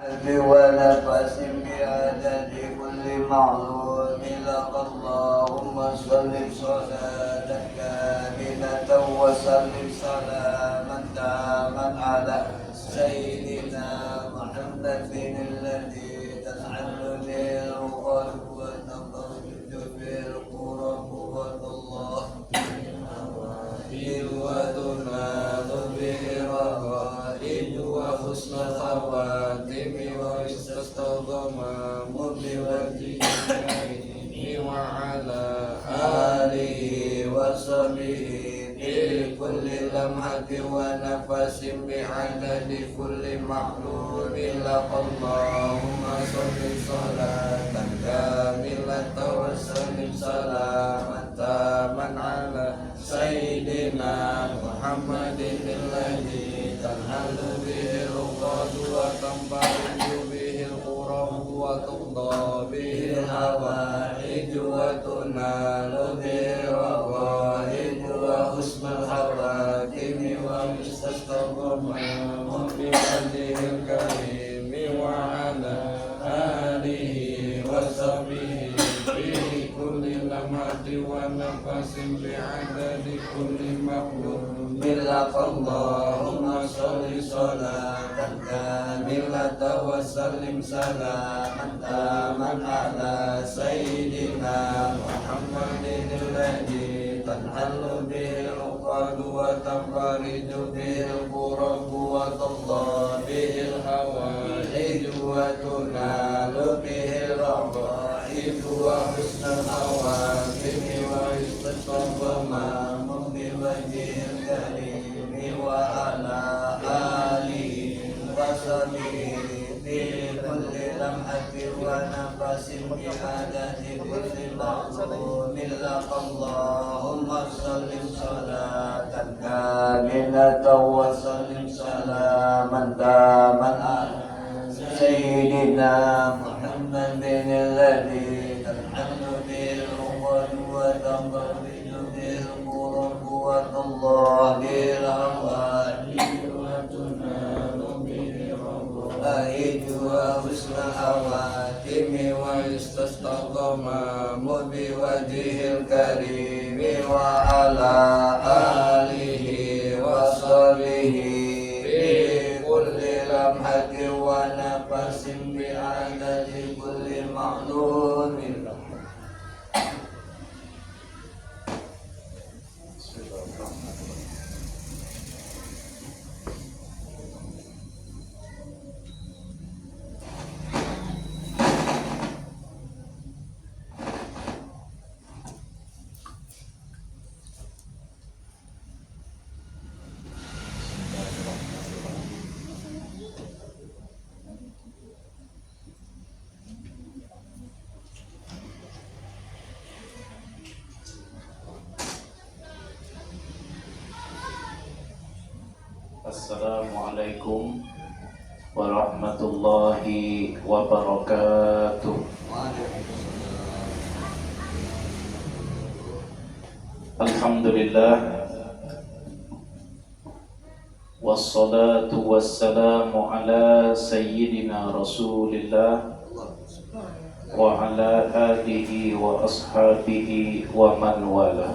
ونفس بعدد كل معلوم لك اللهم صل صلاة كاملة وسلم سلاما تاما على سيدنا محمد الذي تنحل به القلب وتخرج به القرب والله وتنال به الرغائب وحسن الخواتم واستغمام بوجهه وعلى آله وصحبه في كل لمحة ونفس بعدد كل معلوم لك اللهم صل صلاة كاملة وسلم سلاما تاما على سيدنا محمد الذي تنحل به العقد وتنفرج به الكرب وتقضى به الحوائج وتنال به الرغائب وحسن الخواتم ومستقبل بوجهه الكريم وعلى آله وصحبه في كل لمحة ونفس بعدد كل مخلوق لك اللهم صل صلاة كاملة وسلم سلاما تاما على سيدنا محمد الذي تنحل به العقد وتنفرج به الكرب وتقضى به الحوائج وتنال به الرغائب وحسن الخواتم واستقامة بوجهه الكريم وعلى آله وصحبه في كل لمحة ونفس بعدد كل معلوم لك اللهم صل صلاة كاملة وسلم سلاما تاما على سيدنا محمد الذي تنحل به العقد وتنفرج به الكرب وتقضى به الحوائج وتنال به الرغائب وحسن الخواتم واستغمام بوجهه الكريم وعلى آله وصحبه في كل لمحة ونفس بعدد كل معلوم له. Assalamualaikum warahmatullahi wabarakatuh. Alhamdulillah wassalatu wassalamu ala sayyidina Rasulillah wa ala alihi wa ashabihi wa man wala.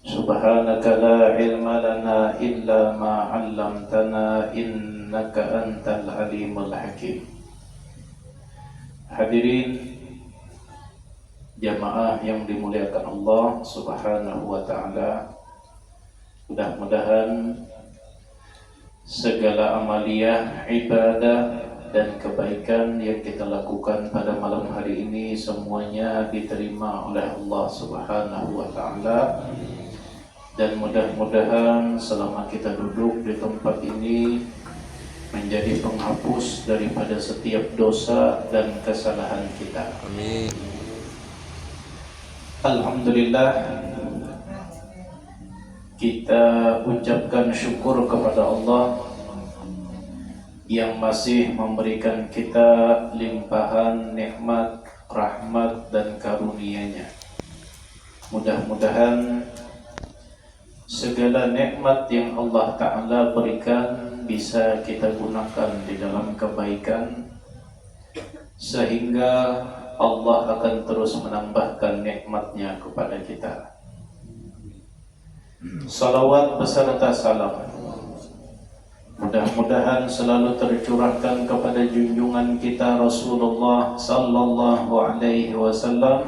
Subhanaka la ilma lana illa ma 'allamtana innaka antal alimul hakim. Hadirin jamaah yang dimuliakan Allah Subhanahu wa taala, mudah-mudahan segala amaliyah, ibadah dan kebaikan yang kita lakukan pada malam hari ini semuanya diterima oleh Allah Subhanahu wa taala. Dan mudah-mudahan selama kita duduk di tempat ini menjadi penghapus daripada setiap dosa dan kesalahan kita. Amin. Alhamdulillah, kita ucapkan syukur kepada Allah yang masih memberikan kita limpahan nikmat, rahmat dan karunia-Nya. Mudah-mudahan segala nikmat yang Allah Ta'ala berikan bisa kita gunakan di dalam kebaikan, sehingga Allah akan terus menambahkan nikmat-Nya kepada kita. Salawat beserta salam mudah-mudahan selalu tercurahkan kepada junjungan kita Rasulullah sallallahu alaihi wasallam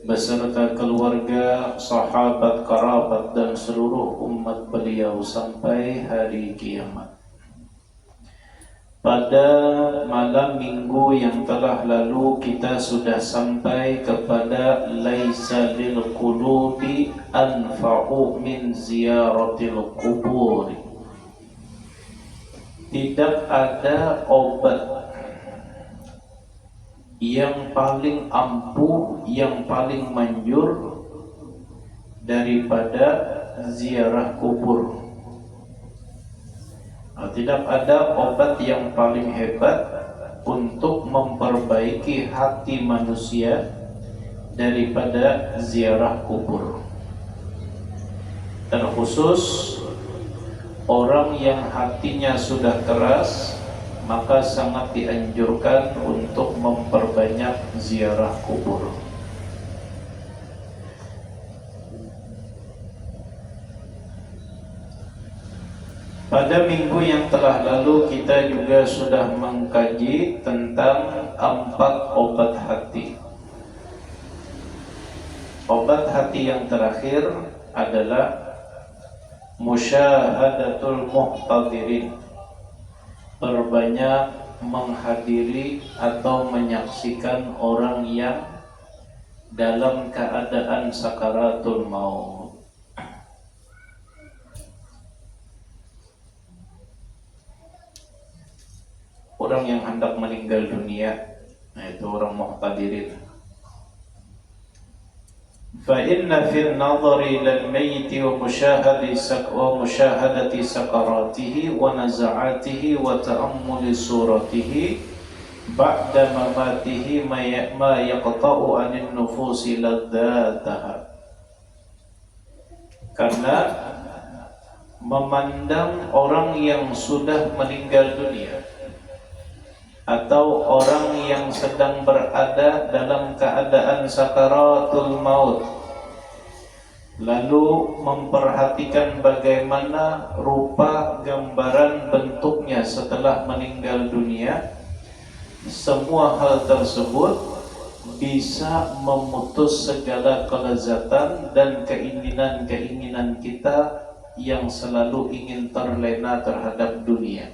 beserta keluarga, sahabat, kerabat dan seluruh umat beliau sampai hari kiamat. Pada malam minggu yang telah lalu kita sudah sampai kepada laisa lil qulubi anfa'u min ziyaratil qubur. Tidak ada obat yang paling ampuh, yang paling manjur daripada ziarah kubur. Tidak ada obat yang paling hebat untuk memperbaiki hati manusia daripada ziarah kubur. Terkhusus orang yang hatinya sudah keras, maka sangat dianjurkan untuk memperbanyak ziarah kubur. Pada minggu yang telah lalu kita juga sudah mengkaji tentang 4 obat hati. Obat hati yang terakhir adalah musyahadatul muhtadirin. Perbanyak menghadiri atau menyaksikan orang yang dalam keadaan sakaratul maut. Orang yang hendak meninggal dunia, itu orang muhtadirin. Fa inna fil nadhari lil mayyit wa musyahadati sakaratihi wa naz'atihi wa ta'ammuli suratihi ba'da mamatihi ma yaqta'u 'anil nufusi ladzataha. Karena memandang orang yang sudah meninggal dunia atau orang yang sedang berada dalam keadaan sakaratul maut, lalu memperhatikan bagaimana rupa gambaran bentuknya setelah meninggal dunia, semua hal tersebut bisa memutus segala kelezatan dan keinginan-keinginan kita yang selalu ingin terlena terhadap dunia.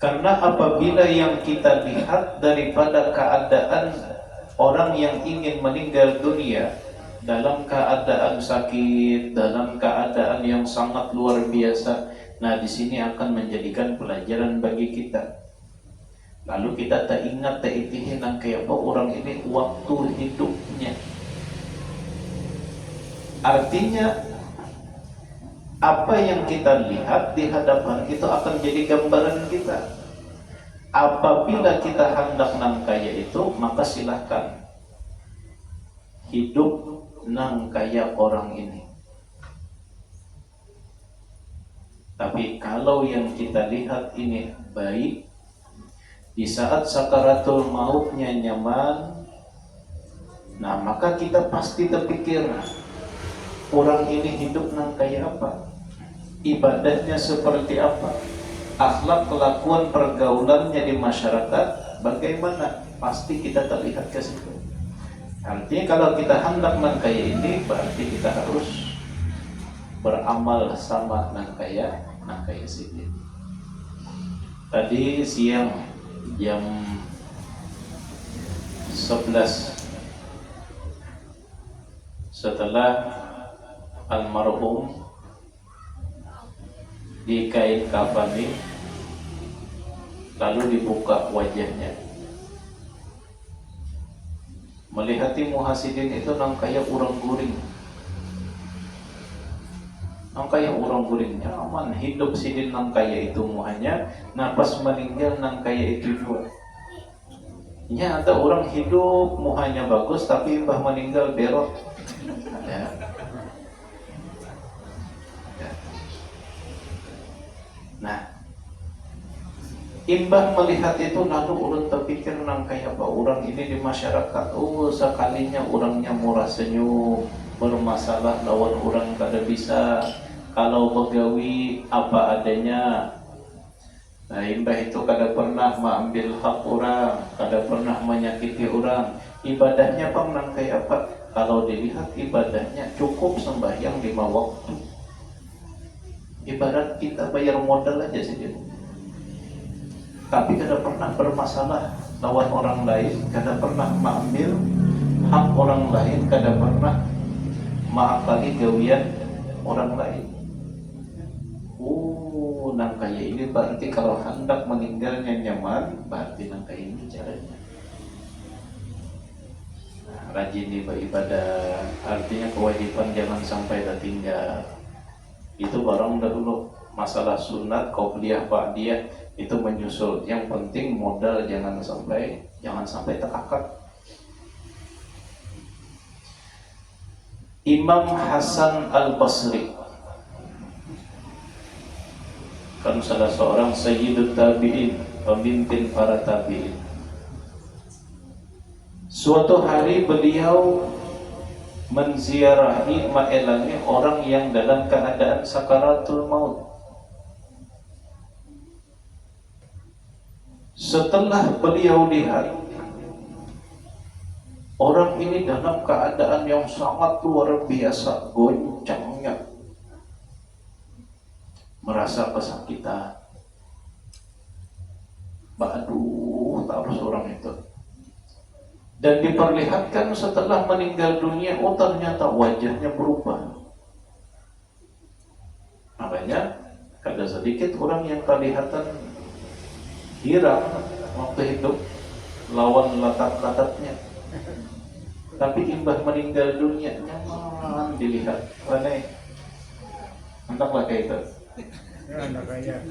Karena apabila yang kita lihat daripada keadaan orang yang ingin meninggal dunia dalam keadaan sakit, dalam keadaan yang sangat luar biasa, nah di sini akan menjadikan pelajaran bagi kita. Lalu kita tak ingat, tak itihin kayak apa orang ini waktu hidupnya. Artinya apa yang kita lihat di hadapan itu akan jadi gambaran kita. Apabila kita hendak nang kaya itu, maka silahkan hidup nang kaya orang ini. Tapi kalau yang kita lihat ini baik, di saat sakaratul mautnya nyaman, nah maka kita pasti terpikir orang ini hidup nang kaya apa, ibadahnya seperti apa, akhlak, kelakuan, pergaulannya di masyarakat bagaimana, pasti kita terlihat ke situ. Artinya kalau kita hendak nang kaya ini, berarti kita harus beramal sama nang kaya sini. Tadi siang jam 11 setelah almarhum dikain kafani, lalu dibuka wajahnya, melihati muhasidin itu nang kaya urang guring, nang kaya urang guring nyaman hidup sidin nang kaya itu muhanya, nah pas meninggal nang kaya itu juga. Ya ada orang hidup muhanya bagus tapi mbah meninggal berot. Ada. Nah, imbah melihat itu lalu ulun terpikir nang kayak apa orang ini di masyarakat. Oh, sekalinya orangnya murah senyum, bermasalah lawan orang kada bisa, kalau begawi apa adanya. Nah, imbah itu kada pernah mengambil hak orang, kada pernah menyakiti orang. Ibadahnya bang nang kayak apa? Kalau dilihat ibadahnya cukup sembahyang 5 waktu. Ibarat kita bayar modal aja sih dia. Tapi kada pernah bermasalah lawan orang lain, kada pernah mengambil hak orang lain, kada pernah mengakali gawian orang lain. Nang kaya ini berarti kalau hendak meninggalnya nyaman, berarti nang kaya ini caranya. Nah, rajin ibadah, artinya kewajiban jangan sampai tertinggal. Itu barang dahulu. Masalah sunat, qobliyah, ba'diyah itu menyusul. Yang penting modal jangan sampai terangkat. Imam Hasan Al-Basri kan salah seorang sayyidut tabi'in, pemimpin para tabi'in. Suatu hari beliau menziarahi, mengelangi orang yang dalam keadaan sakaratul maut. Setelah beliau lihat orang ini dalam keadaan yang sangat luar biasa, goncangnya, merasa kesakitan. Aduh, terus orang itu. Dan diperlihatkan setelah meninggal dunia, oh ternyata wajahnya berubah. Makanya ada sedikit orang yang kelihatan hirang waktu hidup lawan latat-latatnya. Tapi imbah meninggal dunia nyaman dilihat. Aneh. Entahlah kayak itu. Anak kaya.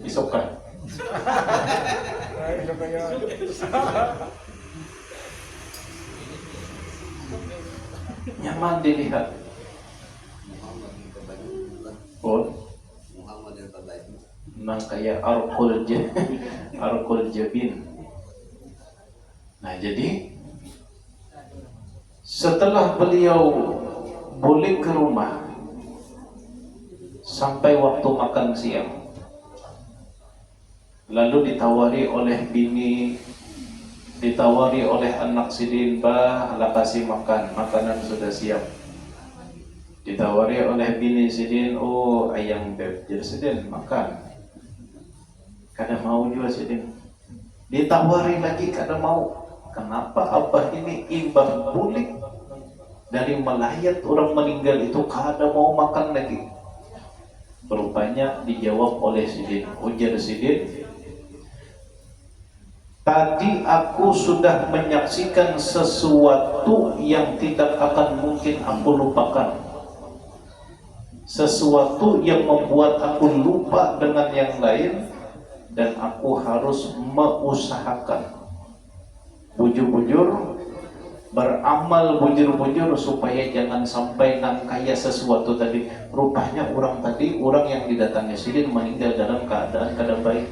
Isokan. Nyaman dilihat. Nang kayak arkul jabin. Nah, jadi setelah beliau balik ke rumah sampai waktu makan siang, lalu ditawari oleh bini, ditawari oleh anak sidin, bah, lah kasih makan, makanan sudah siap. Ditawari oleh bini sidin, oh ayam beb, jadi sidin makan. Kada mau juga sidin. Ditawari lagi kada mau. Kenapa abah ini imbang bulik dari melayat orang meninggal itu kada mau makan lagi? Rupanya dijawab oleh sidin. Ujar sidin, tadi aku sudah menyaksikan sesuatu yang tidak akan mungkin aku lupakan. Sesuatu yang membuat aku lupa dengan yang lain, dan aku harus mengusahakan bujur-bujur, beramal bujur-bujur supaya jangan sampai nang kaya sesuatu tadi. Rupanya orang tadi, orang yang didatangi sidin meninggal dalam keadaan kada baik.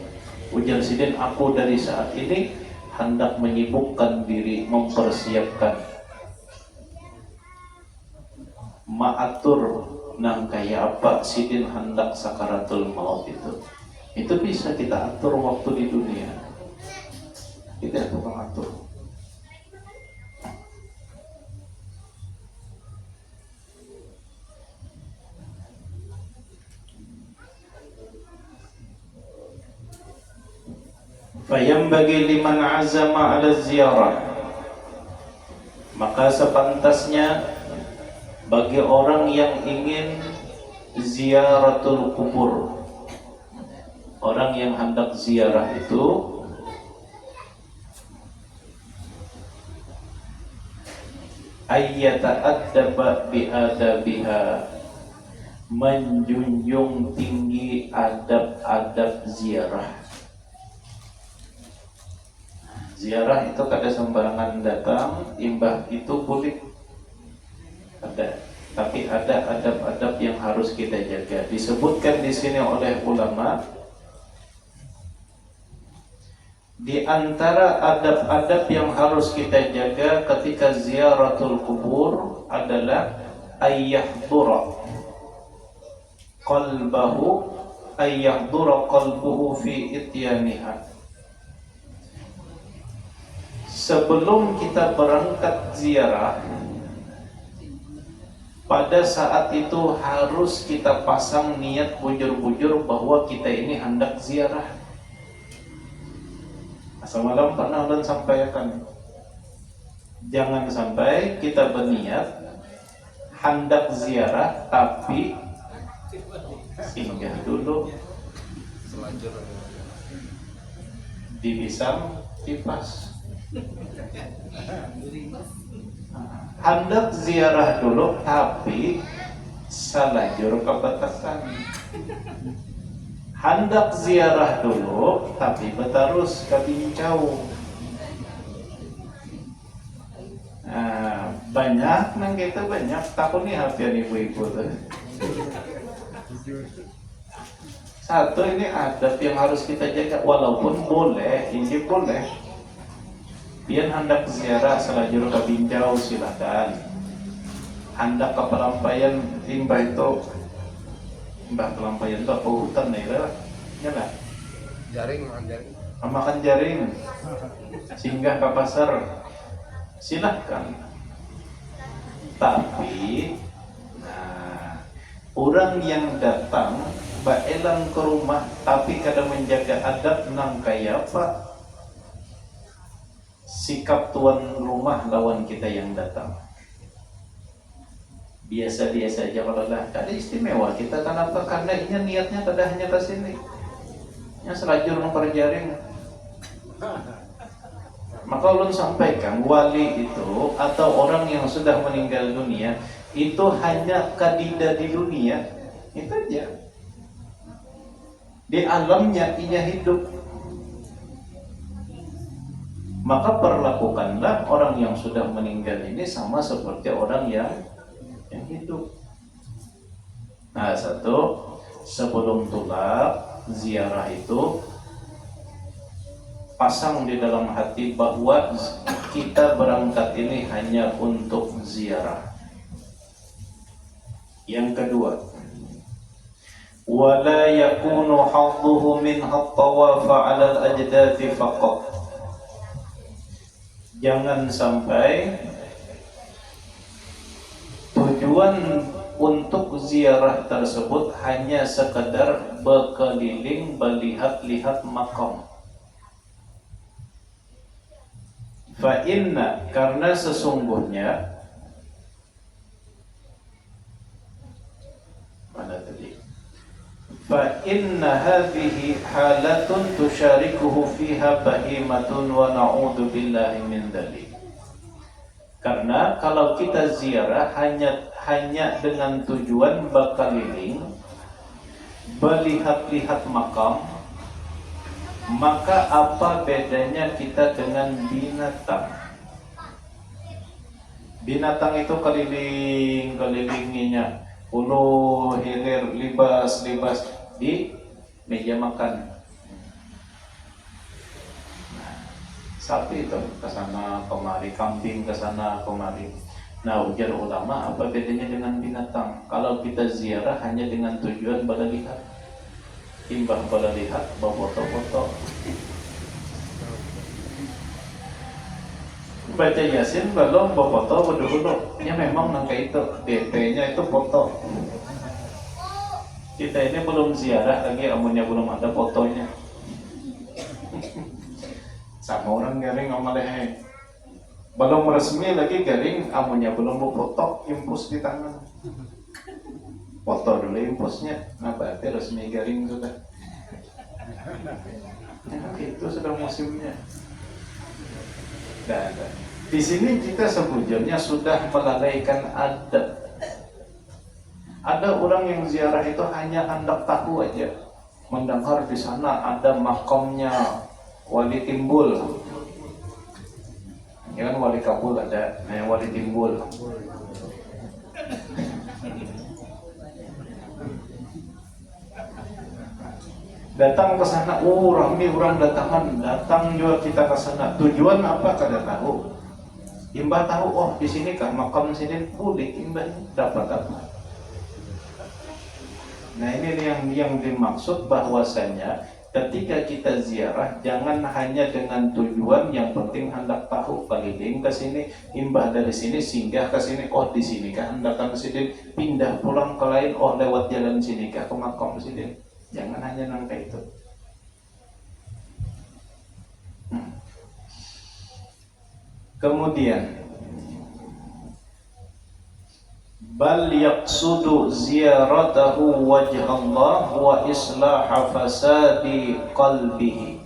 Ujar sidin, aku dari saat ini hendak menyibukkan diri, mempersiapkan, maatur nang kaya apa sidin hendak sakaratul maut itu. Itu bisa kita atur waktu di dunia. Kita tukang atur. Fayambagi liman azama ala ziarah, maka sepantasnya bagi orang yang ingin ziaratul kubur, orang yang hendak ziarah itu, ayyata'addaba bi'adabiha, menjunjung tinggi adab-adab ziarah. Ziarah itu kada sembarangan datang, imbah itu boleh Ada, tapi ada adab-adab yang harus kita jaga. Disebutkan di sini oleh ulama, di antara adab-adab yang harus kita jaga ketika ziaratul kubur adalah ayyahdura qalbuhu fi ityaniha. Sebelum kita berangkat ziarah, pada saat itu harus kita pasang niat bujur-bujur bahwa kita ini hendak ziarah. Asal malam pernah ulun sampaikan, jangan sampai kita berniat hendak ziarah tapi singgah dulu di Bisam Kipas. Hendak ziarah dulu tapi salajur ke batasan. Hendak ziarah dulu tapi betarus ke Bincau. Banyak nang kita banyak takut nih hafian ibu-ibu tuh. Satu, ini adab yang harus kita jaga, walaupun boleh, ini boleh. Pian hendak ziarah selajur ke Bincau silakan. Hendak ke Pelampayan limbah itu, Mbak Pelampayan itu apa hutan nih lah? Ya lah. Makan jaring. Singgah ke pasar. Silakan. Tapi, orang yang datang baelang ke rumah tapi kadang menjaga adab nang kaya apa? Sikap tuan rumah lawan kita yang datang. Biasa-biasa aja kalau lah, tak ada istimewa. Kita kenapa? Karena ini niatnya tidak hanya ke sini. Yang selajur memperjaring. Maka ulun sampaikan, wali itu atau orang yang sudah meninggal dunia itu hanya kadida di dunia, itu aja. Di alamnya ia hidup. Maka perlakukanlah orang yang sudah meninggal ini sama seperti orang yang hidup. Nah, satu, sebelum tulak ziarah itu pasang di dalam hati bahwa kita berangkat ini hanya untuk ziarah. Yang kedua, wala yakunu hadduhu min at-tawaf 'ala al-ajdati faqat. Jangan sampai tujuan untuk ziarah tersebut hanya sekedar berkeliling melihat-lihat makam. Fa inna, karena sesungguhnya mana tadi? Fa inna hadhihi halatun tusyarikuhu fiha bahimatun wa na'udzu billahi min dzalik. Karena kalau kita ziarah hanya dengan tujuan berkeliling, melihat-lihat makam, maka apa bedanya kita dengan binatang? Binatang itu keliling-kelinginya, ulu hilir, libas di meja makan. Sapi itu kesana kemari, kambing kesana kemari. Nah, ujar ulama, apa bedanya dengan binatang? Kalau kita ziarah hanya dengan tujuan melihat, timbang melihat, bawa foto-foto, baca Yasin, belum bawa foto, berdulu. Ya memang nangka itu, DP-nya itu foto. Kita ini belum ziarah lagi, amunnya belum ada fotonya. Sama orang garing amalehe. Belum resmi lagi garing, amunnya belum foto, impus di tangan. Foto dulu impusnya, nah berarti resmi garing sudah. Ya, itu sudah musimnya. Dan di sini kita sebujurnya sudah melalaikan adab. Ada orang yang ziarah itu hanya hendak tahu aja, mendengar di sana ada makamnya Wali Timbul. Ya kan Wali Kabul ada, Wali Timbul. Datang ke sana, oh ramai orang datang juga kita ke sana. Tujuan apa kada tahu. Imbah tahu, oh di sini kah makam sidin, boleh imbah dapat apa. Nah ini yang dimaksud bahwasanya ketika kita ziarah jangan hanya dengan tujuan yang penting hendak tahu keliling ke sini, imbah dari sini singgah ke sini, oh di sini kah hendak ke sini, pindah pulang ke lain, oh lewat jalan sini kah ke makam sini. Jangan hanya nangka itu. Kemudian bal yaqsudu ziyaratahu wajh Allah wa islaha fasadi qalbihi.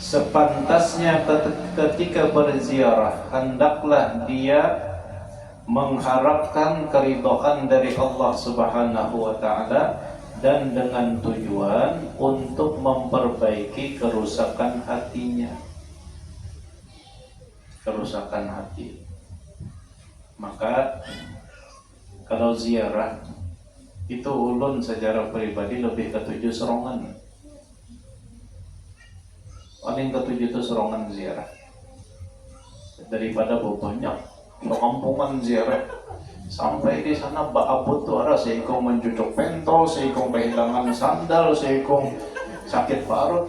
Sepantasnya ketika berziarah hendaklah dia mengharapkan keridhaan dari Allah Subhanahu wa taala dan dengan tujuan untuk memperbaiki kerusakan hatinya. Kerusakan hati. Maka kalau ziarah itu ulun secara pribadi lebih ketujuh serongan. Paling ketujuh itu serongan ziarah daripada banyak kampungan ziarah. Sampai di sana baabut tuh ada seikong mencucuk pentol, seikong kehilangan sandal, seikong sakit parut.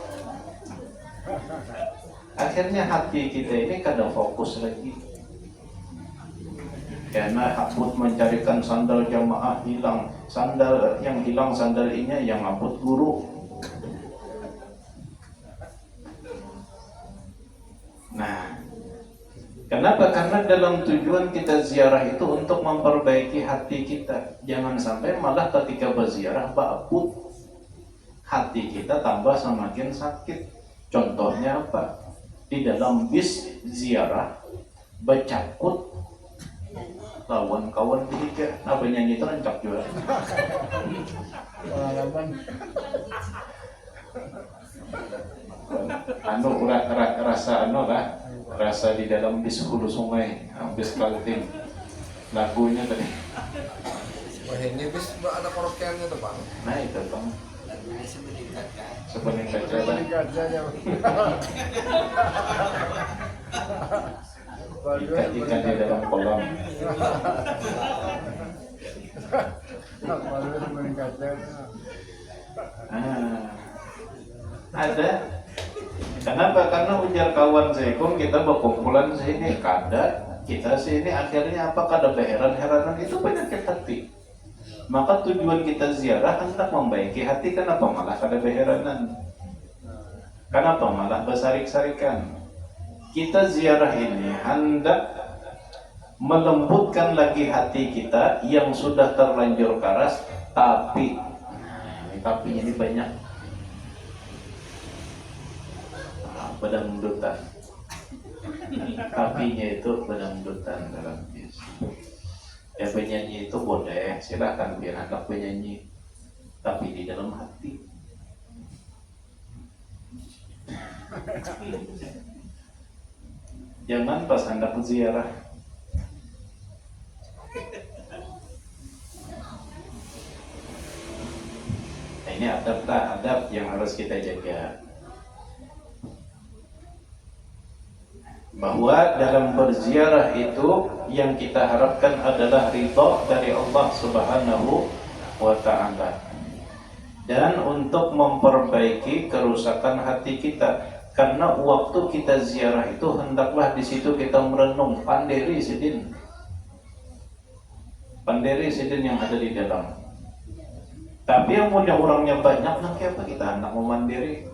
Akhirnya hati kita ini kadang fokus lagi. Karena habut mencarikan sandal jamaah hilang, sandal yang hilang sandal ini yang habut guru. Nah, kenapa? Karena dalam tujuan kita ziarah itu untuk memperbaiki hati kita. Jangan sampai malah ketika berziarah babut, hati kita tambah semakin sakit. Contohnya apa? Di dalam bis ziarah bercakut lawan kawan tiga, apa nyanyi terencak juga. Rasa di dalam bis hulu sungai, bis Kaltim. Lagunya tadi. Wah ini bis ada karaokeannya tuh Bang. Nah itu Bang. Sebening kaca. Ikan di dalam kolam. Ada. Kenapa? Karena ujar kawan seikung kita berkumpulan sini kada, kita sini akhirnya apa kada berheran-heranan itu penyakit hati. Maka tujuan kita ziarah hendak membaiki hati. Kenapa malah kada berheranan? Kenapa malah bersarik-sarikan? Kita ziarah ini hendak melembutkan lagi hati kita yang sudah terlanjur keras, tapi ini banyak pedangdutan. Tapinya itu pedangdutan dalam bis. Ya penyanyi itu boleh, silakan biar anak penyanyi, tapi di dalam hati. Jangan pas hendak ziarah. Nah, ini adab yang harus kita jaga. Bahwa dalam berziarah itu yang kita harapkan adalah ridha dari Allah Subhanahu wa ta'ala. Dan untuk memperbaiki kerusakan hati kita. Karena waktu kita ziarah itu hendaklah di situ kita merenung pandiri sidin yang ada di dalam. Tapi yang punya orangnya banyak, nanti apa kita hendak memandiri?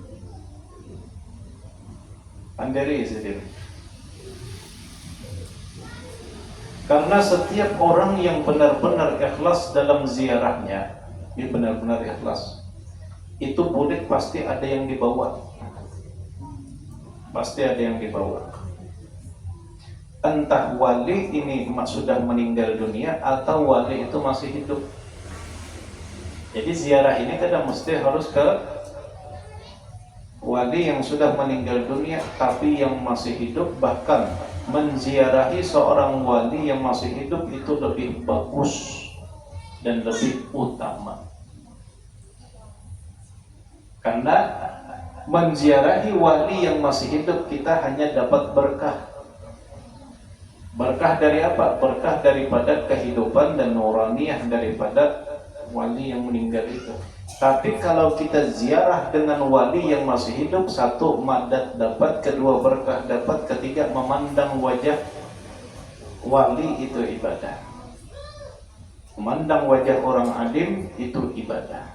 Pandiri sidin. Karena setiap orang yang benar-benar ikhlas dalam ziarahnya, dia benar-benar ikhlas, itu boleh pasti ada yang dibawa. Pasti ada yang dibawa. Entah wali ini sudah meninggal dunia atau wali itu masih hidup. Jadi ziarah ini kadang mesti harus ke wali yang sudah meninggal dunia, tapi yang masih hidup, bahkan menziarahi seorang wali yang masih hidup itu lebih bagus dan lebih utama. Karena menziarahi wali yang masih hidup kita hanya dapat berkah. Berkah dari apa? Berkah daripada kehidupan dan nuraniah daripada wali yang meninggal itu. Tapi kalau kita ziarah dengan wali yang masih hidup, satu, madat dapat, kedua, berkah dapat, ketiga, memandang wajah wali itu ibadah. Memandang wajah orang alim itu ibadah.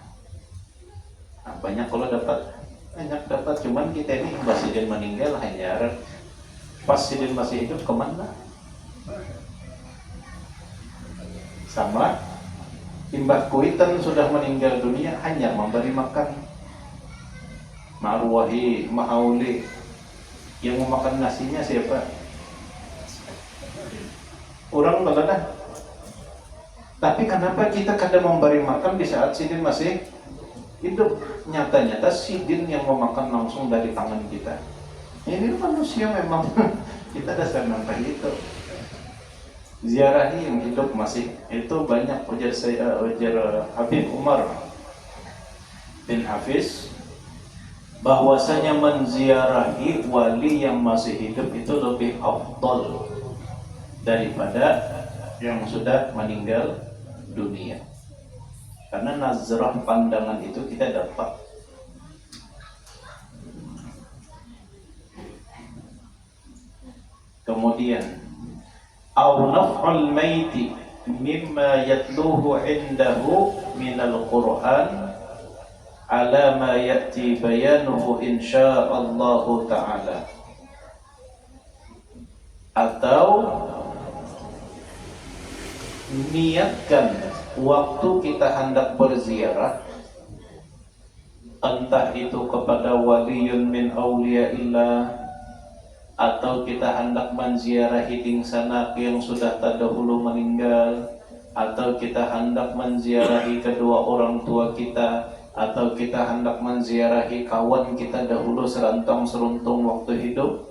Nah, banyak kalau dapat, cuman kita ini presiden meninggal hanya presiden masih hidup kemana? Sama Mbah Kuitan sudah meninggal dunia hanya memberi makan. Marwahi Mahauli yang memakan nasinya siapa? Orang bagaimana? Tapi kenapa kita kadang memberi makan di saat sidin masih hidup? Nyata-nyata sidin yang memakan langsung dari tangan kita. Ini manusia memang kita dasar nampak itu. Ziarahi yang hidup masih itu banyak. Ujar Habib Umar bin Hafiz bahwasanya menziarahi wali yang masih hidup itu lebih afdal daripada yang sudah meninggal dunia. Karena nazrah pandangan itu kita dapat. Kemudian أو نفع الميت مما يتلوه عنده من القرآن على ما يأتي بيانه إن شاء الله تعالى. Atau niatkan waktu kita hendak berziarah, entah itu kepada waliyun min awliyaillah, atau kita hendak menziarahi dingsanak yang sudah terdahulu meninggal, atau kita hendak menziarahi kedua orang tua kita, atau kita hendak menziarahi kawan kita dahulu serantang seruntung waktu hidup.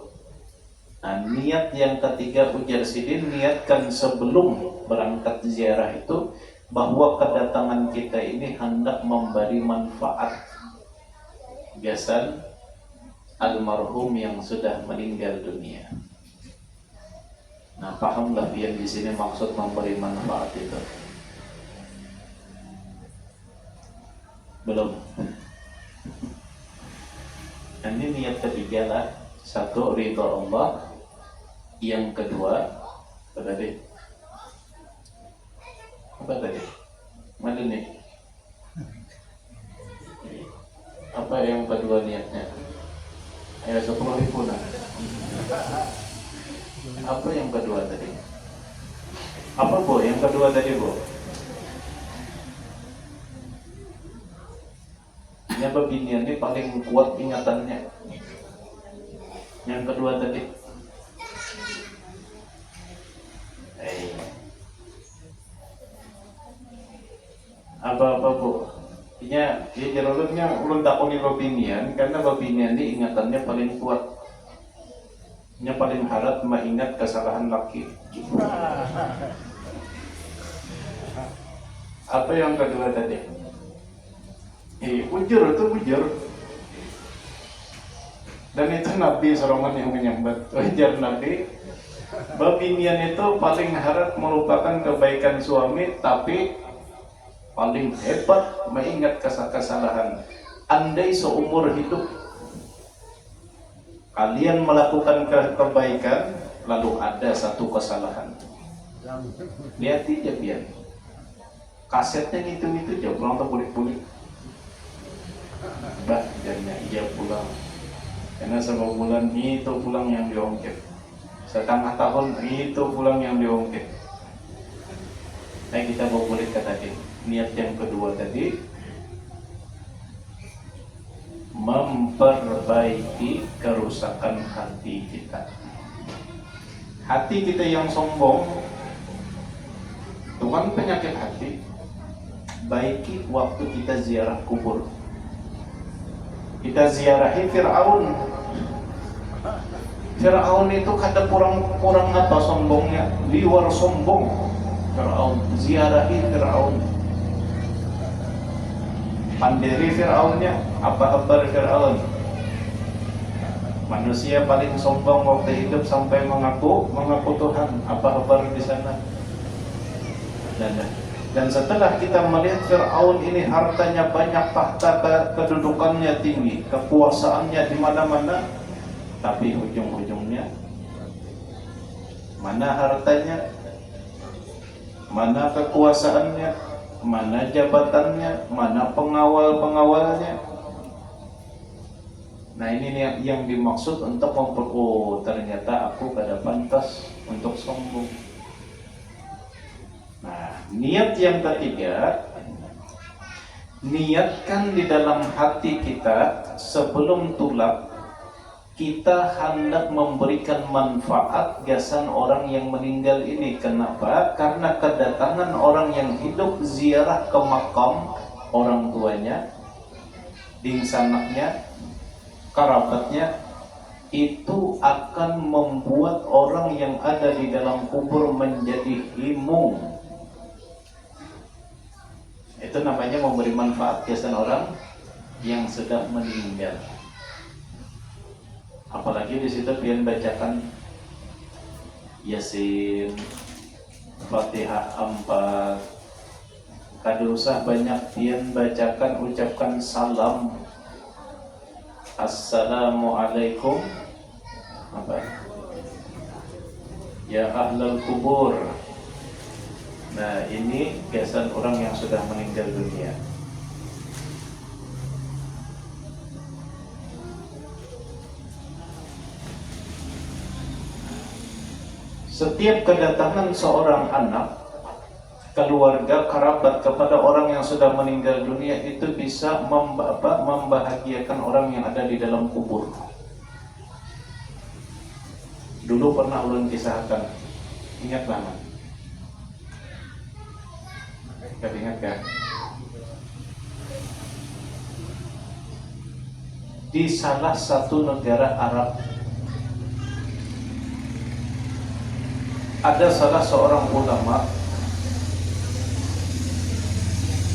Nah, niat yang ketiga ujar sidin, niatkan sebelum berangkat ziarah itu bahwa kedatangan kita ini hendak memberi manfaat jasad almarhum yang sudah meninggal dunia. Nah, pahamlah yang di sini maksud memberi manfaat itu. Belum. Ini niat ketiga lah. Satu, ridha Allah. Yang kedua, apa tadi? Mana nih? Apa yang kedua niatnya? Ya 10.000 lah. Apa yang kedua tadi? Apa Bu? Yang kedua tadi Bu? Ini beginian ini paling kuat ingatannya. Yang kedua tadi. Apa Bu? Ya jalurnya ulun takoni babinian karena babinian ini ingatannya paling kuat. Nya paling harap mengingat kesalahan laki. Apa yang kedua tadi? Ujur itu ujur. Dan itu Nabi serongan yang menyambat. Ujar Nabi, babinian itu paling harap melupakan kebaikan suami, tapi paling hebat mengingat kesalahan. Andai seumur hidup kalian melakukan kebaikan lalu ada satu kesalahan, lihat aja biar kasetnya itu aja pulang tak boleh-boleh. Bah, jadinya iya pulang. Karena sebuah bulan itu pulang yang diongkit, setengah tahun itu pulang yang diongkit. Nah, kita boleh katakan niat yang kedua tadi memperbaiki kerusakan hati kita. Hati kita yang sombong itu kan penyakit hati. Baiki waktu kita ziarah kubur. Kita ziarahi Fir'aun. Fir'aun itu kada kurang apa sombongnya, liwar sombong. Fir'aun, ziarahi Fir'aun. Pandiri Fir'aunnya, apa kabar Fir'aun? Manusia paling sombong waktu hidup sampai mengaku Tuhan. Apa kabar di sana? Dan setelah kita melihat Fir'aun ini hartanya banyak, tahta kedudukannya tinggi, kekuasaannya di mana-mana, tapi ujung-ujungnya mana hartanya, mana kekuasaannya, mana jabatannya, mana pengawal-pengawalnya. Nah ini yang dimaksud untuk ternyata aku kada pantas untuk sombong. Nah, niat yang ketiga, niatkan di dalam hati kita sebelum tulak kita hendak memberikan manfaat gasan orang yang meninggal ini. Kenapa? Karena kedatangan orang yang hidup ziarah ke makam orang tuanya, dingsanaknya, kerabatnya, itu akan membuat orang yang ada di dalam kubur menjadi himung. Itu namanya memberi manfaat gasan orang yang sudah meninggal. Apalagi di situ pian bacakan Yasin, Fatihah 4. Kada usah banyak pian bacakan, ucapkan salam. Assalamualaikum apa? Ya ahlal kubur. Nah ini gasan orang yang sudah meninggal dunia. Setiap kedatangan seorang anak, keluarga, kerabat kepada orang yang sudah meninggal dunia itu bisa membahagiakan orang yang ada di dalam kubur. Dulu pernah ulun kisahkan, ingat banget. Gak ingat kan? Di salah satu negara Arab ada salah seorang ulama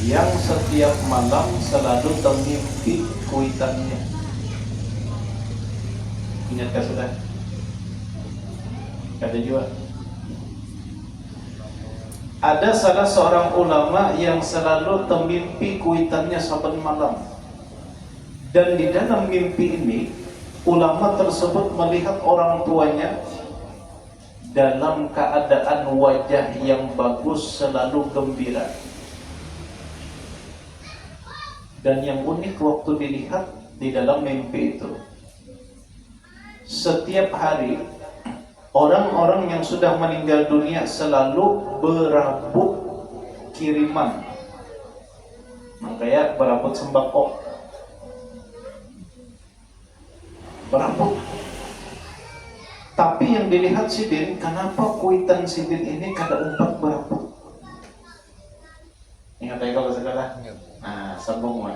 yang setiap malam selalu mimpi kuitannya. Ingatkah sudah? Ada juga. Ada salah seorang ulama yang selalu mimpi kuitannya saben malam. Dan di dalam mimpi ini, ulama tersebut melihat orang tuanya dalam keadaan wajah yang bagus, selalu gembira. Dan yang unik waktu dilihat di dalam mimpi itu, setiap hari orang-orang yang sudah meninggal dunia selalu berabuk kiriman. Makanya berabuk sembako, berabuk. Tapi yang dilihat Sidin, kenapa kuitan Sidin ini kada umpat berabuk? Ingat aja kalau segala. Nah, sambung man.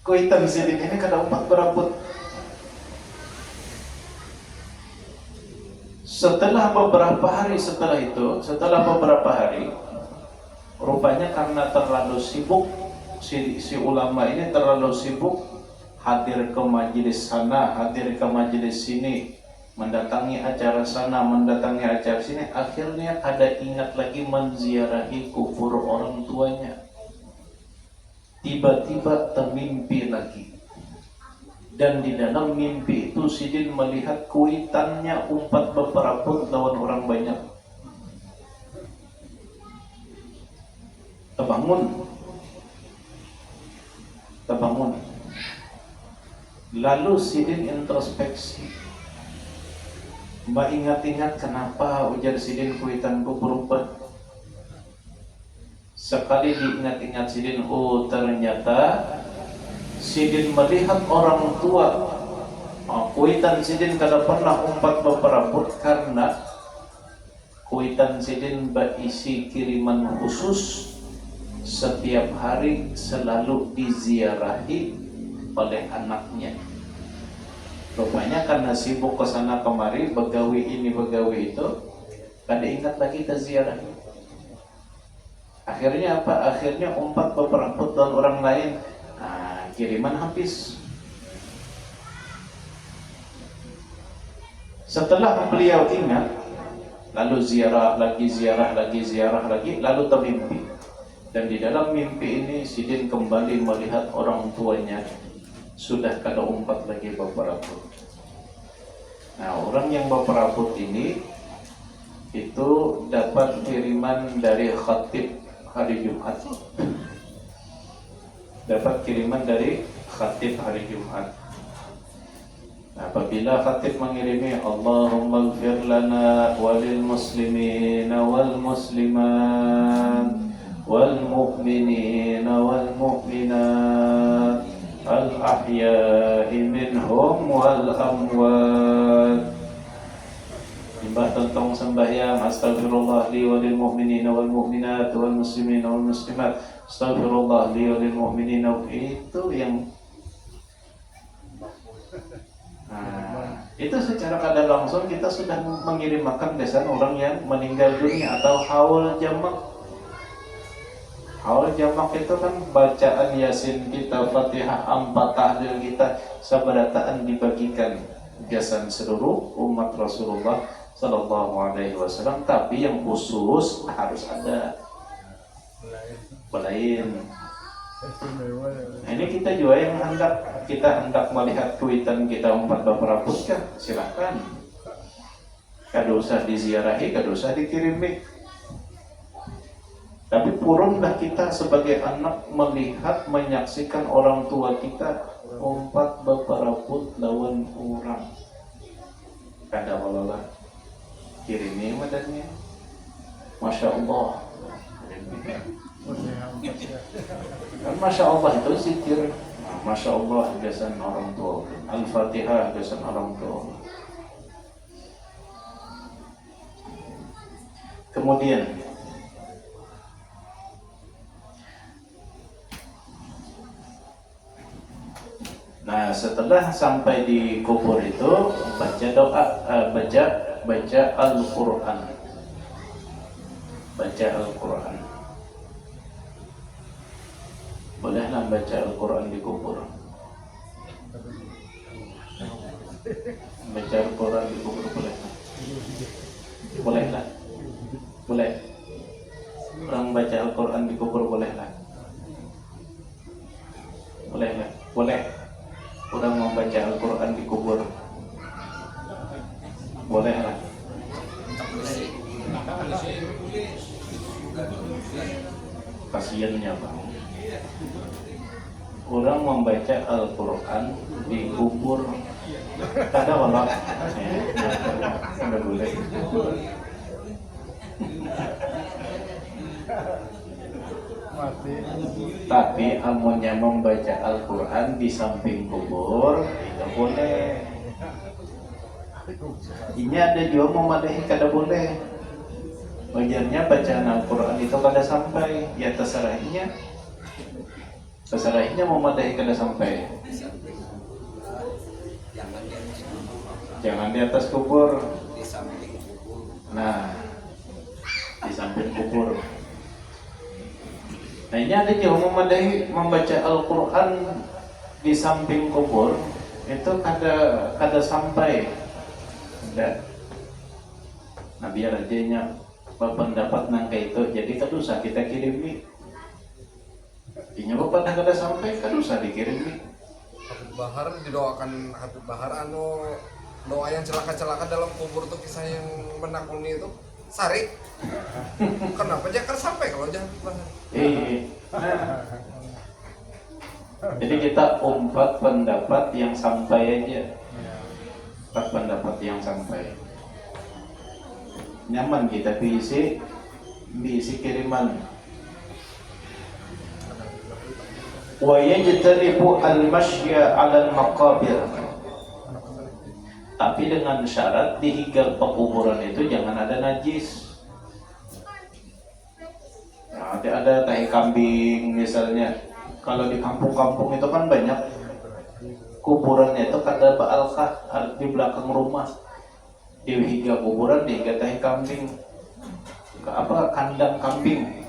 Kuitan Sidin ini kada umpat berabuk. Setelah beberapa hari setelah beberapa hari, rupanya karena terlalu sibuk, si ulama ini terlalu sibuk hadir ke majelis sana, hadir ke majelis sini, mendatangi acara sana, mendatangi acara sini, akhirnya ada ingat lagi menziarahi kubur orang tuanya. Tiba-tiba termimpi lagi. Dan di dalam mimpi itu Sidin melihat kuitannya umpat beberapa lawan orang banyak. Terbangun. Lalu Sidin introspeksi. Mbak ingat-ingat kenapa ujar Sidin kuitanku berubah. Sekali diingat-ingat Sidin, ternyata Sidin melihat orang tua. Kuitan Sidin kada pernah umpat beberapa karena kuitan Sidin berisi kiriman khusus. Setiap hari selalu diziarahi oleh anaknya. Rupanya karena sibuk kesana kemari, begawi ini begawi itu, kada ingat lagi ke ziarah. Akhirnya apa? Akhirnya umpat beberapa dan orang lain. Nah, kiriman habis. Setelah beliau ingat, lalu ziarah lagi, lalu termimpi. Dan di dalam mimpi ini Sidin kembali melihat orang tuanya sudah kada umpat lagi beberapa. Nah, orang yang berperabot ini itu dapat kiriman dari khatib hari Jumat. Dapat kiriman dari khatib hari Jumat. Apabila khatib mengirimi Allahumma ighfir lana walil muslimina wal muslimat wal mu'minina wal mu'minat al-ahya'i minhum wal amwat. Imbah tentang sembahyang astagfirullah li walil mu'minina wal mu'minat wal muslimina wal muslimat astagfirullah li walil mu'minina, itu yang itu secara kada langsung kita sudah mengirimkan besan orang yang meninggal dunia atau haul jamak. Haul jamak itu kan bacaan Yasin kita, Fatihah, 4 tahlil kita, sabarataan dibagikan biasan seluruh umat Rasulullah Sallallahu Alaihi Wasallam. Tapi yang khusus harus ada lain. Nah, ini kita juga yang hendak melihat tweetan kita umat Bapak kan, silakan. Kada usah diziarahi, kada usah dikirimi. Tapi purunlah kita sebagai anak melihat, menyaksikan orang tua kita umpat beperaput lawan orang. Kada walalah kirimi madannya. Masya Allah. Masya Allah itu zikir. Masya Allah biasan orang tua. Al-Fatihah biasan orang tua. Kemudian nah, setelah sampai di kubur itu baca doa, baca Al-Quran. Baca Al-Quran. Bolehlah baca Al-Quran di kubur. Baca Al-Quran di kubur boleh. Bolehlah. Boleh. Orang baca Al-Quran di kubur bolehlah. Bolehlah. Boleh. Orang membaca Al-Quran di kubur bolehlah. Kasiannya Bang, orang membaca Al-Quran di kubur kada walak, kada boleh. Tapi amunnya membaca Al-Quran di samping kubur itu boleh. Ini ada juga memadahi kada boleh. Bagiannya bacaan Al-Quran itu kada sampai, ya terserahnya. Terserahnya memadahi kada sampai. Jangan di atas kubur. Nah, di samping kubur. Nah, ini ada juga memadahi membaca Al-Quran di samping kubur itu kada sampai. Tidak. Nah, biar aja berpendapat nangka itu, jadi kada usah kita kirimi. Inya bapak kada sampai, kada usah dikirimi. Habib Bahar didoakan Habib Bahar doa yang celaka-celaka dalam kubur tuh, kisah yang menakuni itu Sari. Kenapa jangan sampai kalau jangan Bahar? Jadi kita umpat pendapat yang sampai aja. Umpat pendapat yang sampai. Nyaman kita diisi kiriman. Wa yajtanibu al-mashya 'ala al-maqabir. Tapi dengan syarat dihigal pekuburan itu jangan ada najis. Nah, ada tahi kambing misalnya. Kalau di kampung-kampung itu kan banyak kuburannya itu kada baalkah di belakang rumah. Di higa kuburan, di higa teh kambing, kandang kambing.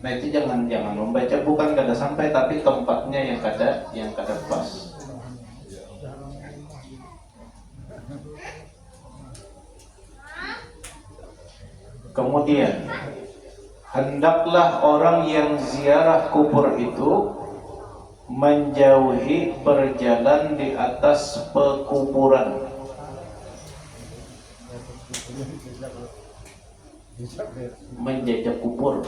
Nah itu jangan membaca, bukan kada sampai, tapi tempatnya yang kada pas. Kemudian hendaklah orang yang ziarah kubur itu menjauhi berjalan di atas pekuburan. Menjajah kubur.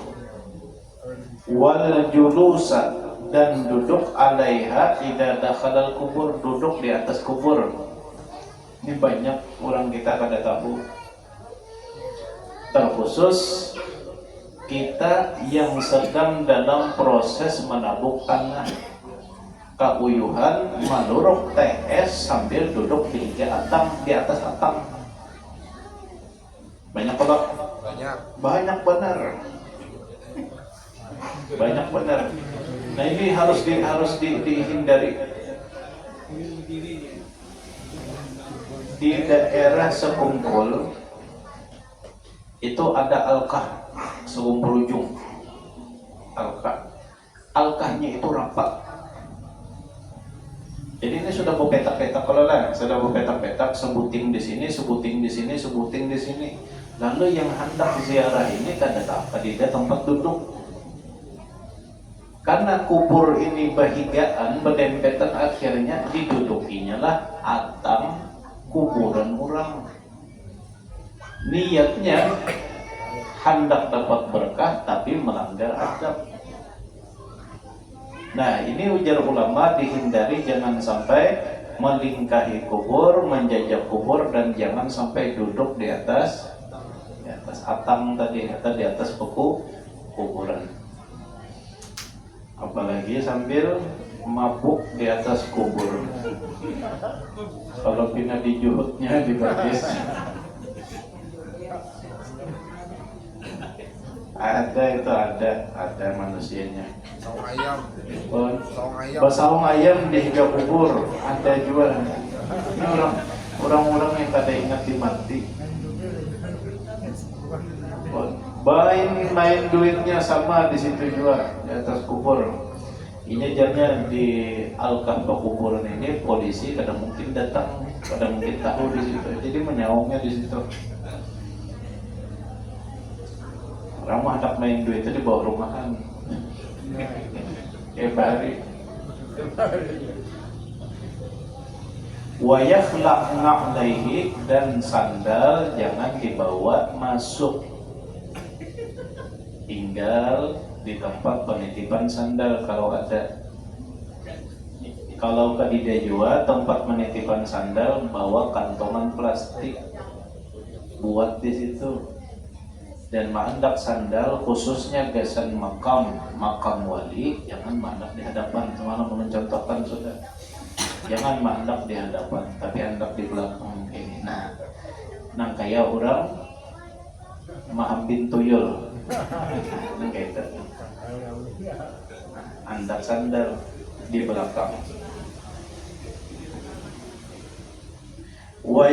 Wal julusa, dan duduk alaiha idza dakhalal kubur, duduk di atas kubur. Ini banyak orang kita kada tahu. Terkhusus kita yang sedang dalam proses menabuk tanah, kauyuhan menuruk TS sambil duduk di atas atang. Banyak apa? Banyak benar. Nah ini harus dihindari. Di daerah Sekungkul itu ada alkah sekumpul ujung. Alkahnya itu rapat. Jadi ini sudah berpetak-petak kalau lah, sudah berpetak-petak, sebuting di sini, sebuting di sini, sebuting di sini. Lalu yang hendak ziarah ini kada ada tempat duduk. Karena kubur ini bahigaan, berdempetan, akhirnya didudukinya lah atang kuburan orang. Niatnya hendak dapat berkah tapi melanggar adab. Nah ini ujar ulama dihindari, jangan sampai melingkahi kubur, menjajah kubur, dan jangan sampai duduk di atas atang tadi, atau di atas kuburan. Apalagi sambil mabuk di atas kubur. Kalau pindah di juhudnya di batis. Ada manusianya. Saung ayam. Saung ayam di higa kubur ada jual. Ini orang-orang yang kada ingat dimati. Main duitnya sama di situ juga di atas kubur. Ini jadinya di alkah kuburan ini polisi kada mungkin datang, kada mungkin tahu di situ. Jadi menyaungnya di situ. Orang mah hendak main duit itu di bawah rumahan. Bari. Wa yakhlaqna alaihi, dan sandal jangan dibawa masuk. Tinggal di tempat penitipan sandal kalau ada. Kalau kadida jua tempat penitipan sandal, bawa kantongan plastik buat di situ. Dan mahendak sandal khususnya gasan makam wali, jangan mahendak di hadapan. Semana mencontohkan sudah. Jangan mahendak di hadapan, tapi hendak di belakang ini. Nah kaya orang mahampin tuyul. Nah kayak itu. Hendak sandal di belakang. Wa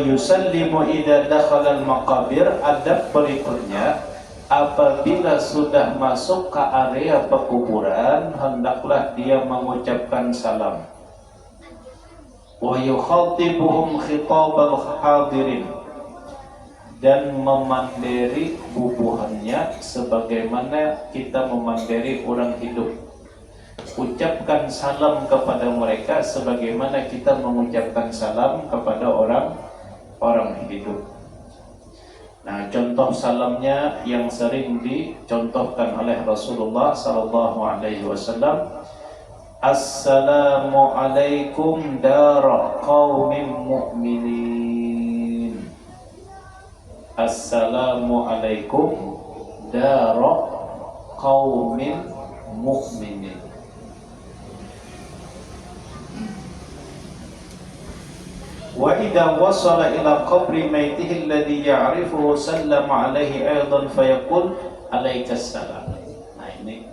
yusallimu idza dakhala al-maqabir. Adab berikutnya, apabila sudah masuk ke area pekuburan, hendaklah dia mengucapkan salam. Wa yukhatibuhum khitabal hadirin, dan memandiri bubuhannya sebagaimana kita memandiri orang hidup. Ucapkan salam kepada mereka sebagaimana kita mengucapkan salam kepada orang hidup. Nah, contoh salamnya yang sering dicontohkan oleh Rasulullah sallallahu alaihi wasallam, Assalamu alaikum dara qaumin mu'minin. Assalamu alaikum dara qaumin mu'minin. Wa idza wasala ila qabri maitihi alladhi ya'rifuhu sallama alaihi aidan fayaqul alaikas salam. Nah ini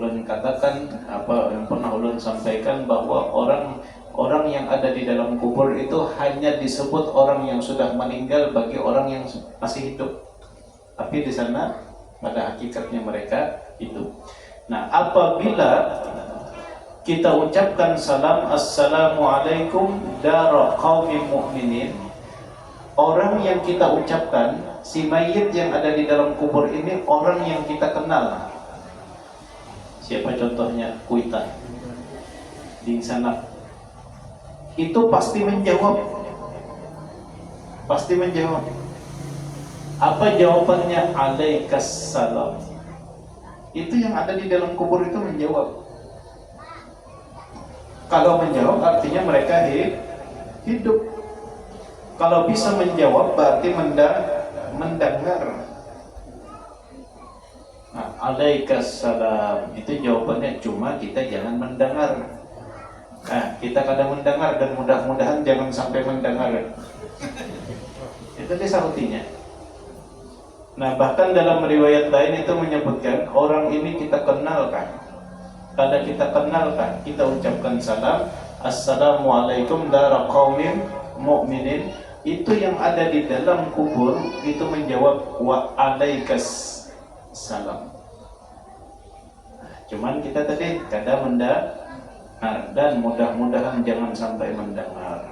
ulun katakan, apa yang pernah ulun sampaikan, bahwa orang yang ada di dalam kubur itu hanya disebut orang yang sudah meninggal bagi orang yang masih hidup. Tapi di sana pada hakikatnya mereka hidup. Nah, apabila kita ucapkan salam, assalamualaikum dara qaumin mu'minin, orang yang kita ucapkan, si mayit yang ada di dalam kubur ini orang yang kita kenal. Siapa contohnya? Kuitan di sana. Itu pasti menjawab. Pasti menjawab. Apa jawabannya? Alaikas salam. Itu yang ada di dalam kubur itu menjawab. Kalau menjawab artinya mereka hidup. Kalau bisa menjawab berarti mendengar. Nah, alaikas salam itu jawabannya, cuma kita jangan mendengar. Nah, kita kadang mendengar dan mudah-mudahan jangan sampai mendengar. Itu disahutinya. Nah, bahkan dalam riwayat lain itu menyebutkan orang ini kita kenalkan. Kada kita kenalkan, kita ucapkan salam, assalamualaikum dara qaumin mu'minin. Itu yang ada di dalam kubur itu menjawab wa alaikas salam. Cuman kita tadi kada mendengar, dan mudah-mudahan jangan sampai mendengar.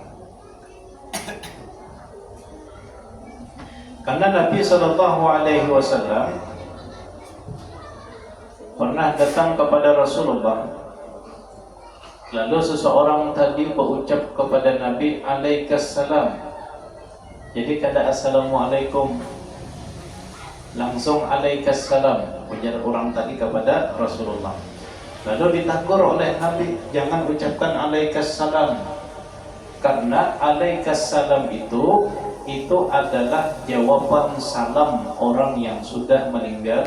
Karena Nabi SAW pernah datang kepada Rasulullah, lalu seseorang tadi berucap kepada Nabi alaikas salam. Jadi kada assalamualaikum, langsung alaikas salam, ujar orang tadi kepada Rasulullah. Lalu ditegur oleh Nabi, jangan ucapkan alaikas salam, karena alaikas salam itu adalah jawaban salam orang yang sudah meninggal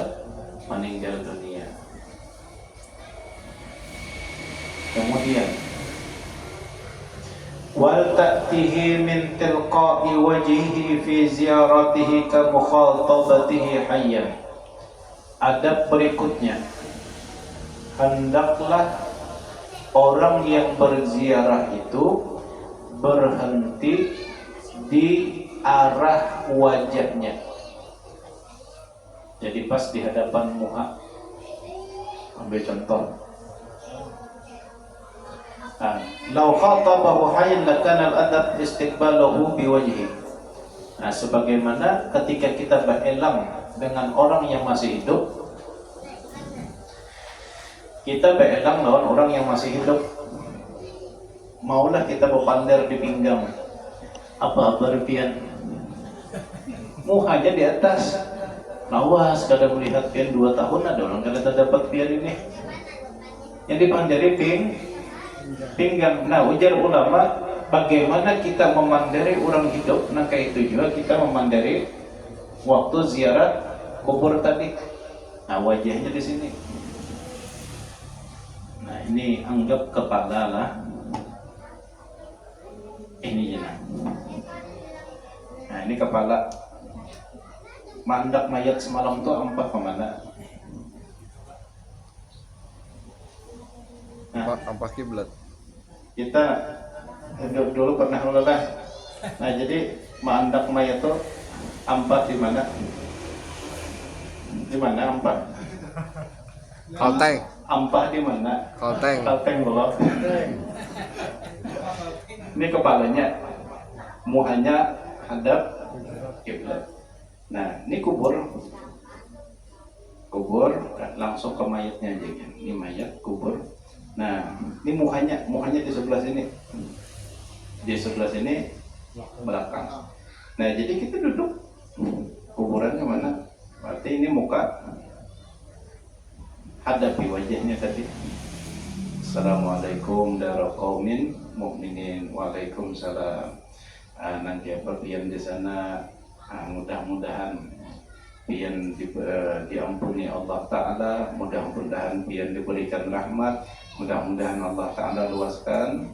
dunia. Kemudian wal ta'tihi min tilqa'i wajhihi fi ziyaratihi ka mukhatabatihi hayyan. Adab berikutnya, hendaklah orang yang berziarah itu berhenti di arah wajahnya. Jadi pas di hadapan muka. Ambil contoh. Lau khatabahu hayyan lakana al-adab istiqbaluhu biwajhi. Nah, sebagaimana ketika kita berelam dengan orang yang masih hidup, kita berelam lawan orang yang masih hidup, maulah kita berpander di pinggang, apa berpian, muhanya di atas, lawas kada melihat pian 2 tahun ada orang kada dapat pian ini, yang dipandari pinggang. Nah, ujar ulama, bagaimana kita memandari orang hidup, nah kayak itu juga kita memandari waktu ziarah kubur tadi. Nah, wajahnya di sini. Nah, ini anggap kepala lah. Ini jenah. Nah, ini kepala. Mandak mayat semalam tuh ampak kemana? Nah, ampak kiblat. Kita dulu pernah lelah. Nah, jadi mandak mayat tuh ampak di mana? Di mana ampak? Kalteng. Ampak di mana? Kalteng. Kalteng belum. Ini kepalanya, muhanya hadap kiblat. Nah, ini kubur langsung ke mayatnya aja kan. Ini mayat kubur. Nah, ini muhanya di sebelah sini. Di sebelah sini belakang. Nah, jadi kita duduk, kuburannya mana? Berarti ini muka, hadapi wajahnya tadi. Assalamualaikum dara qaumin mu'minin. Waalaikumsalam. Nanti apa pian di sana, mudah-mudahan pian diampuni Allah Ta'ala, mudah-mudahan pian diberikan rahmat, mudah-mudahan Allah Ta'ala luaskan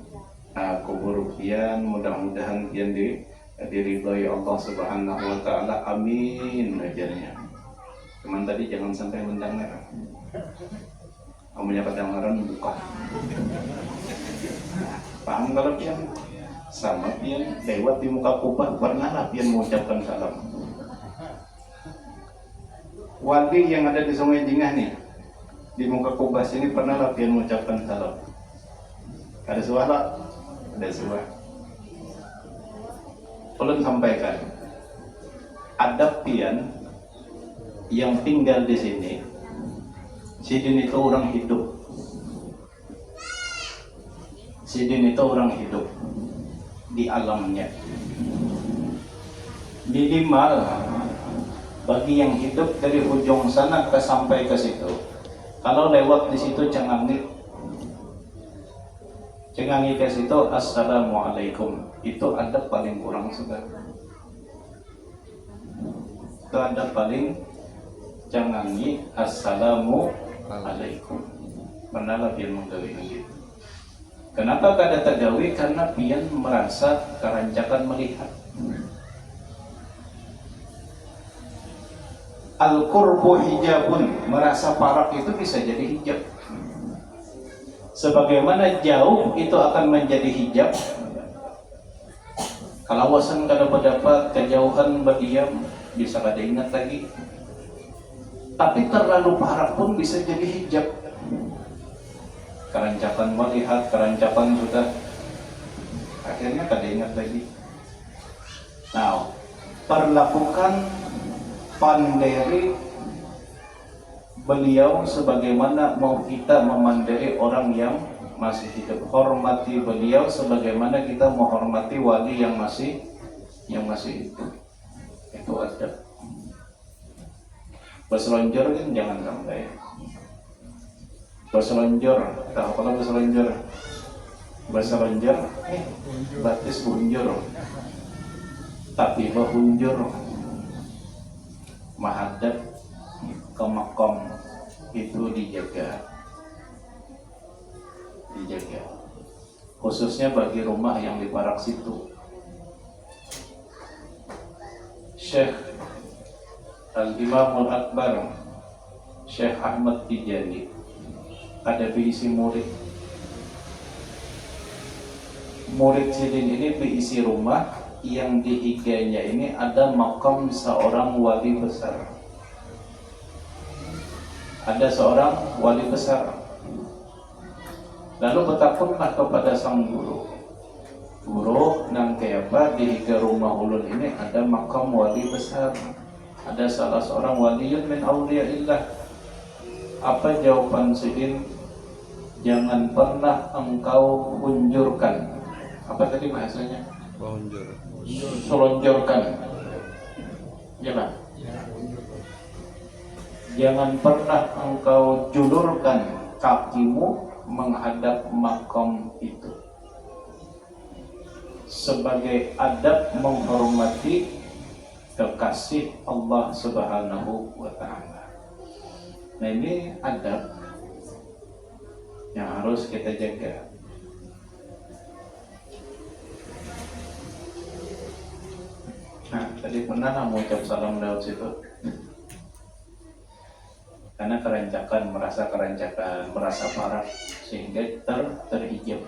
kubur pian, mudah-mudahan pian diridhoi Allah Subhanahu wa Ta'ala. Amin ajarnya. Cuman tadi jangan sampai mendengar. Kamunya kedengaran buka. Paham kalau pian sama pian lewat di muka kubah pernah lah pian mengucapkan salam. Wali yang ada di Sungai Jingah nih di muka kubah sini pernah lah pian mengucapkan salam. Ada suara? Ada suara. Ulun sampaikan, ada pian yang tinggal di sini. Sidin itu orang hidup. Sidin itu orang hidup di alamnya. Minimal bagi yang hidup dari ujung sana ke sampai ke situ. Kalau lewat di situ cengangi ke situ assalamualaikum, itu ada paling kurang sudah. Itu ada paling cengangi assalamualaikum. Pernahlah pian menggawi gitu. Kenapa kada tergawi? Karena pian merasa kerancakan melihat. Al-qurbu hijabun, merasa parak itu bisa jadi hijab. Sebagaimana jauh itu akan menjadi hijab. Kalau wasan kada pendapat, kejauhan berdiam, bisa kada ingat lagi. Tapi terlalu parak pun bisa jadi hijab. Kerancakan melihat, kerancakan sudah akhirnya kada ingat lagi. Nah, perlakukan panderi beliau sebagaimana mau kita memandiri orang yang masih hidup. Hormati beliau sebagaimana kita menghormati wali yang masih hidup. Itu adab. Berselonjor kan jangan sampai. Berselonjor, tahu kalau berselonjor? Berselonjor, batis bunjur. Tapi bahunjur mahadab ke makom itu dijaga, khususnya bagi rumah yang di Parak situ. Syekh Al-Imamul Akbar Syekh Ahmad Tijani ada berisi murid sidin ini berisi rumah yang di higanya ini ada makam seorang wali besar. Ada seorang wali besar. Lalu bertakunlah kepada sang guru. Guru nang kayapa di higa rumah ulun ini ada makam wali besar. Ada salah seorang waliun min auliyaillah. Apa jawaban sidin? Jangan pernah engkau hunjurkan. Apa tadi bahasanya? Selonjorkan. Jangan. Jangan pernah engkau julurkan kakimu menghadap makam itu. Sebagai adab menghormati kekasih Allah Subhanahu wa ta'ala. Nah, ini adab yang harus kita jaga. Nah, tadi pernah mengucap salam lewat situ. Karena merasa kerancakan, merasa parah sehingga terhijab.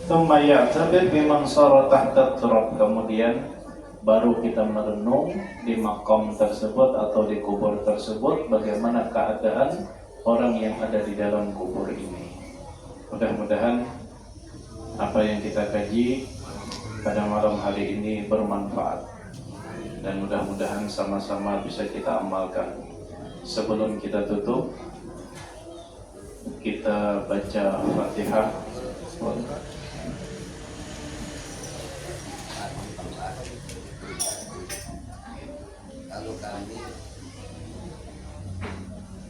Tsumma ya'tabir biman sara tahta turab, kemudian baru kita merenung di makam tersebut atau di kubur tersebut bagaimana keadaan orang yang ada di dalam kubur ini. Mudah-mudahan apa yang kita kaji pada malam hari ini bermanfaat dan mudah-mudahan sama-sama bisa kita amalkan. Sebelum kita tutup, kita baca Fatihah. Kalau kami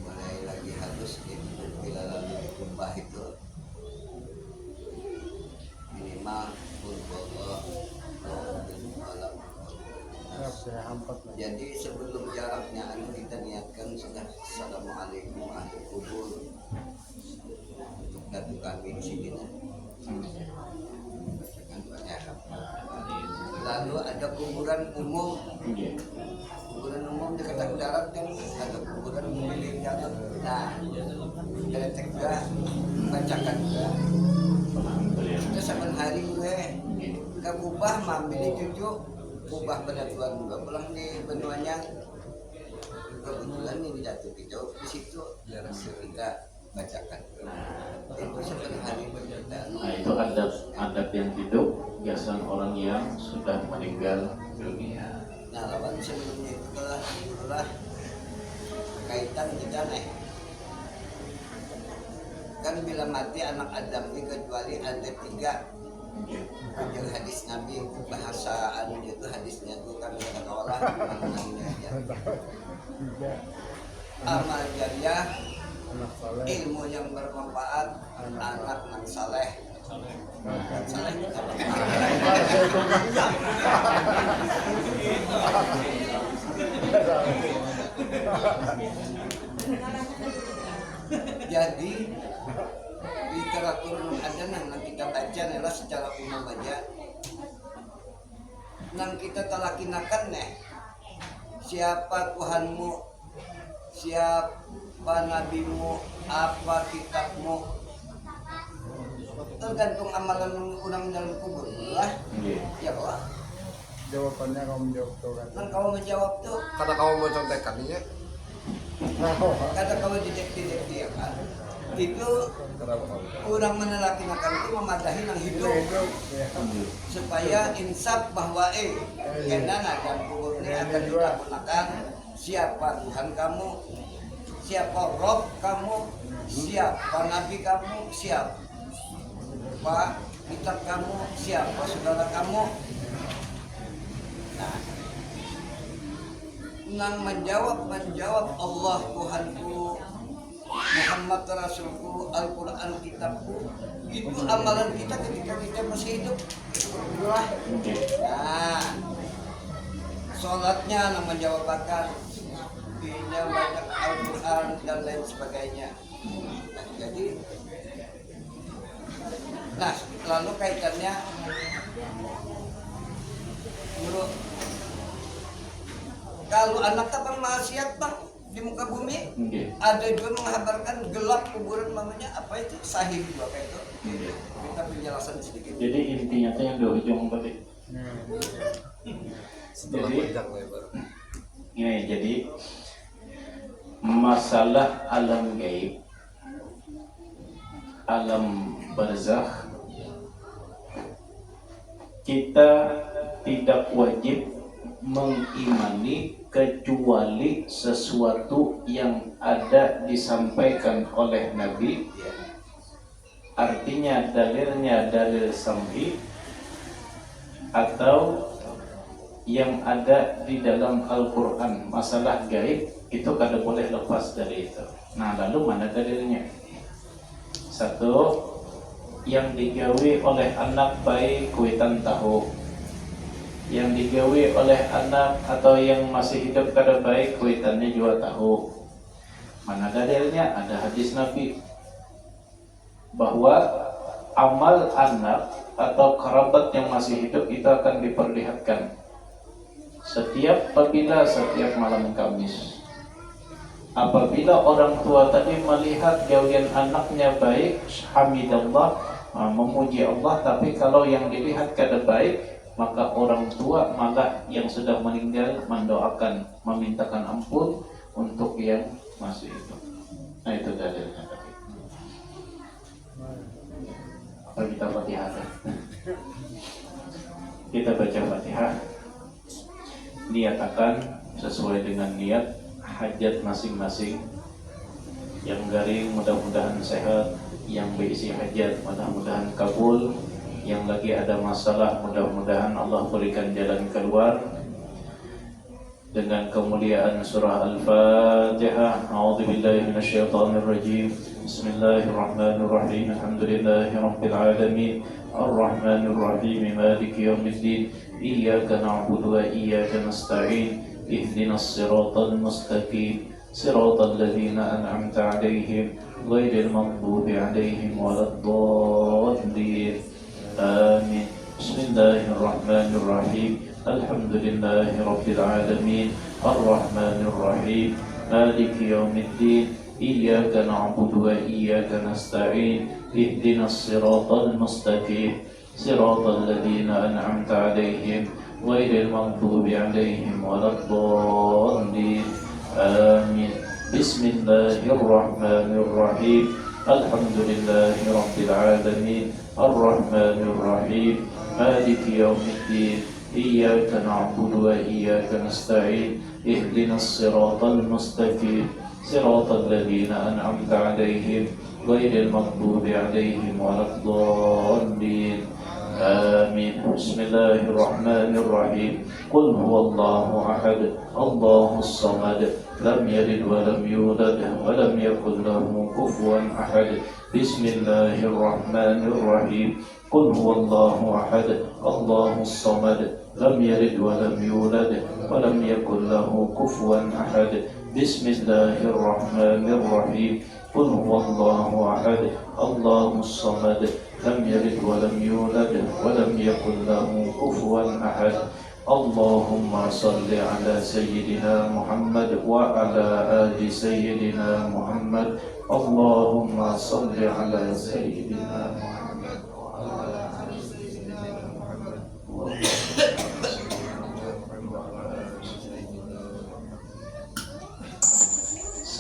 mulai lagi harus bila lalu kubah itu minimal jadi sebelum jaraknya kita niatkan sudah assalamualaikum ahli kubur untuk datu kami di sini. Lalu ada kuburan umum juga bacakan juga. Alhamdulillah. Kita saban hari gue ke kubah mamili cucu kubah pada Tuhan juga pulang di benuanya. Kebetulan ini jatuh jauh di situ kita bacakan. Itu saban hari bercerita. Nah, itu adab yang hidup biasanya orang yang sudah meninggal dunia. Nah, lawan sebelumnya itu telah kaitan kita nih. Kan bila mati anak Adam ini kecuali ada 3 Anjir hadis Nabi bahasa anu itu hadisnya itu kami kata orang namanya aja. Amal jariah, Anak soleh. ilmu yang bermanfaat, anak yang saleh. Dan saleh kita jadi literatur ada nang kita baca adalah secara umum aja nang kita telakinakan nih siapa Tuhanmu, siapa nabimu, apa kitabmu, tergantung amalan orang dalam kubur lah ya Pak. Jawabannya kamu jawab tuh kan. Nang kau menjawab tuh Kata kamu mau contekannya, kata kau didek dia kan itu kenapa kamu? orang menelakinakan itu memadahi yang hidup Ya. supaya insaf bahwa karena dan kubur ini akan kita gunakan siapa Tuhan kamu, siapa Rob kamu, siapa Nabi kamu, siapa kitab kamu, siapa saudara kamu. Nah, nang menjawab Allah Tuhanku, Muhammad Rasulku, Al-Quran kitabku, itu amalan kita ketika kita masih hidup. Itulah. Nah, sholatnya nang menjawabakan, dia banyak Al-Quran dan lain sebagainya. Nah, jadi, nah lalu kaitannya menurut kalau anak tabang maksiat bang di muka bumi ada juga menghabarkan gelap kuburan namanya apa itu sahih juga kayak itu kita penjelasan sedikit. Jadi intinya tuh yang di ujung tadi. Setelah Jadi- panjang lebar. Ini jadi masalah alam gaib, alam barzakh, kita tidak wajib mengimani kecuali sesuatu yang ada disampaikan oleh Nabi, artinya dalilnya dalil sam'i atau yang ada di dalam Al-Quran. Masalah gaib itu kada boleh lepas dari itu. Nah, lalu mana dalilnya? Satu, yang digawe oleh anak baik kuitan tahu, yang digawe oleh anak atau yang masih hidup kada baik kuitannya juga tahu. Mana dalilnya? Ada hadis Nabi bahwa amal anak atau kerabat yang masih hidup itu akan diperlihatkan setiap malam Kamis. Apabila orang tua tadi melihat gawian anaknya baik, hamidallah, memuji Allah. Tapi kalau yang dilihat kada baik, maka orang tua malah yang sudah meninggal mendoakan, memintakan ampun untuk yang masih hidup. Nah, itu dalilnya tadi. Apa kita Fatihah? Kita baca Fatihah, niatakan sesuai dengan niat hajat masing-masing. Yang garing mudah-mudahan sehat, yang berisi hajat mudah-mudahan kabul, yang lagi ada masalah mudah-mudahan Allah berikan jalan keluar. Dengan kemuliaan surah Al-Fatihah, a'udzubillahi minasyaitonir rajim. Bismillahirrahmanirrahim. Alhamdulillahirabbil alamin. Arrahmanir rahim. Maliki yaumiddin. Iyyaka na'budu wa iyyaka nasta'in. Ihdinas siratal mustaqim. Siratal ladzina an'amta 'alaihim ghairil maghdubi 'alaihim waladdallin. Amin. Bismillahirrahmanirrahim. Alhamdulillahi rabbil alamin. Arrahmanir rahim. Maliki yaumiddin. إياك نعبد وإياك نستعين اهدنا الصراط المستقيم صراط الذين أنعمت عليهم غير المغضوب عليهم ولا الضالين آمين. بسم الله الرحمن الرحيم الحمد لله رب العالمين الرحمن الرحيم مالك يوم الدين إياك نعبد وإياك نستعين اهدنا الصراط المستقيم صراط الذين أنعمت عليهم غير المغضوب عليهم ولا الضالين آمين. بسم الله الرحمن الرحيم قل هو الله أحد الله الصمد لم يلد ولم يولد ولم يكن له كفوا أحد. بسم الله الرحمن الرحيم قل هو الله أحد الله الصمد لم يلد ولم يولد ولم يكن له كفوا أحد. بسم الله الرحمن الرحيم قل هو الله أحد الله الصمد لم يلد ولم يولد ولم يكن له كفوا أحد. اللهم صل على سيدنا محمد وعلى آل سيدنا محمد. اللهم صل على سيدنا محمد وعلى آل سيدنا محمد.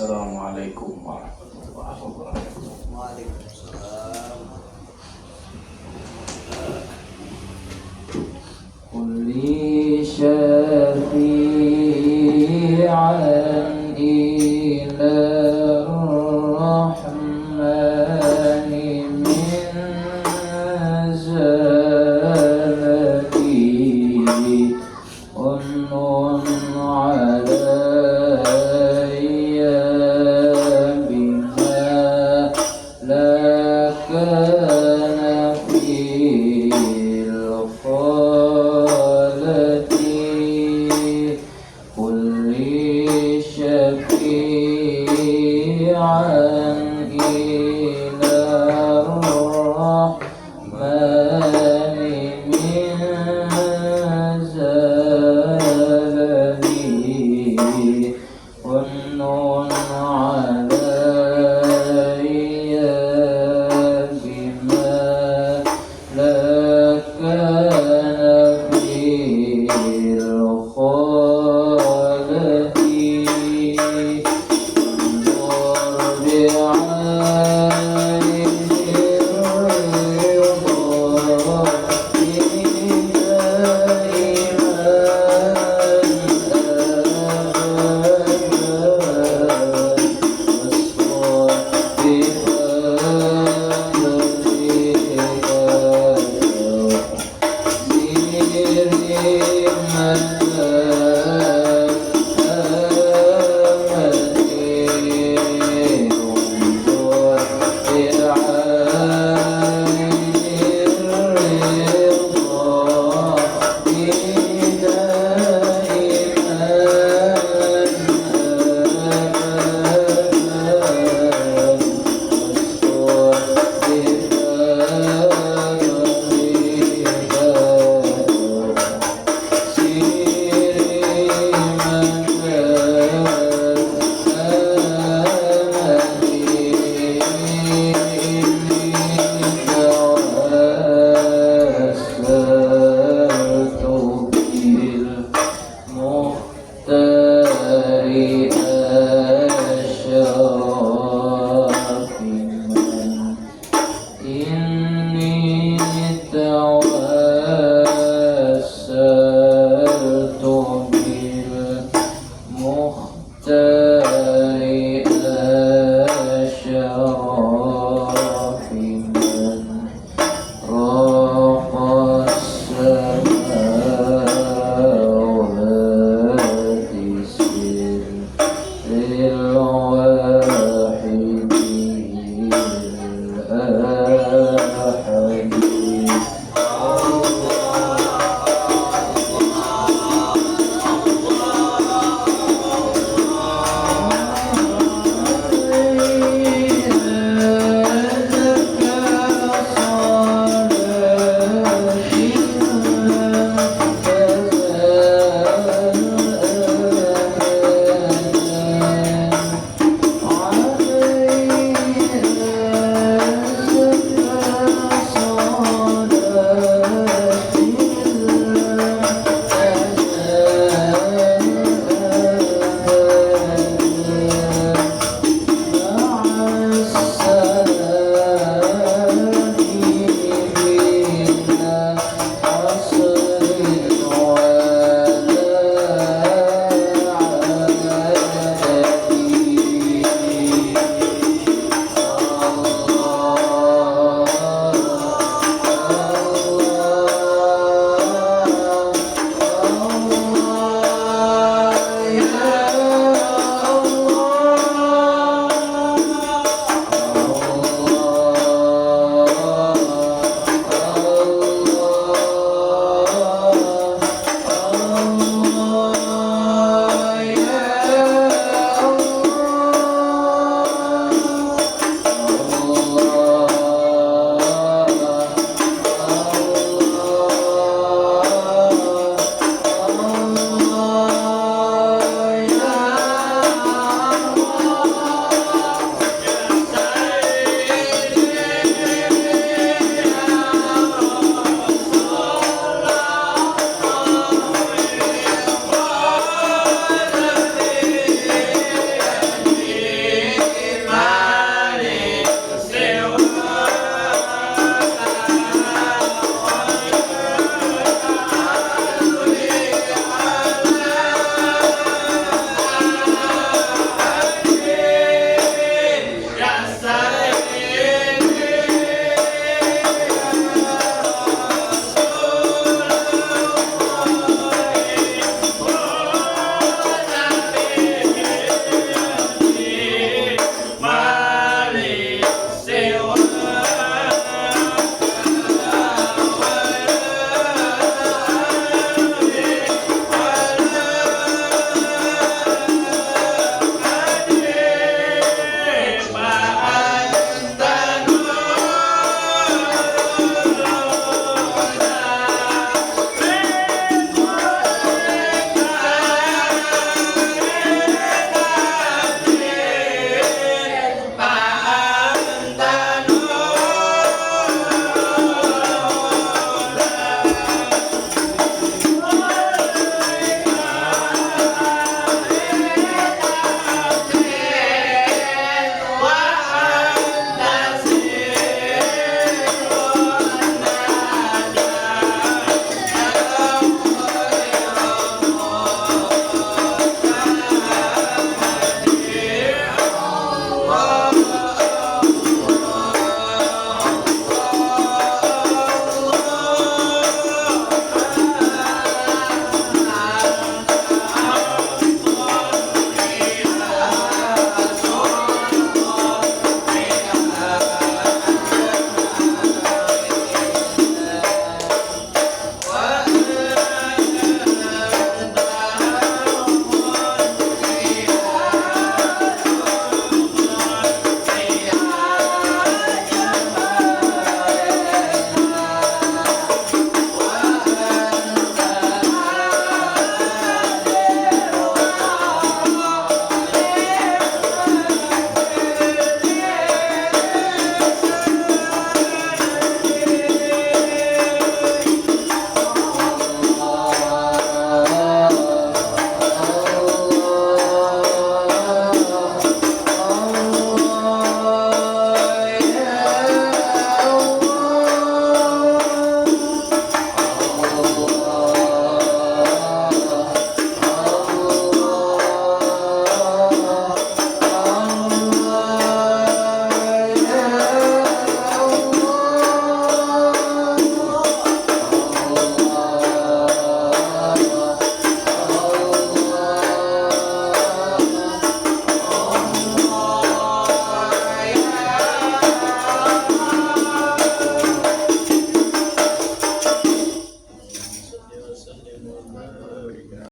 Assalamualaikum warahmatullahi wabarakatuh. Waalaikumsalam. Kulli syafi'an ila rahmani min zalati unnun alayya bima laka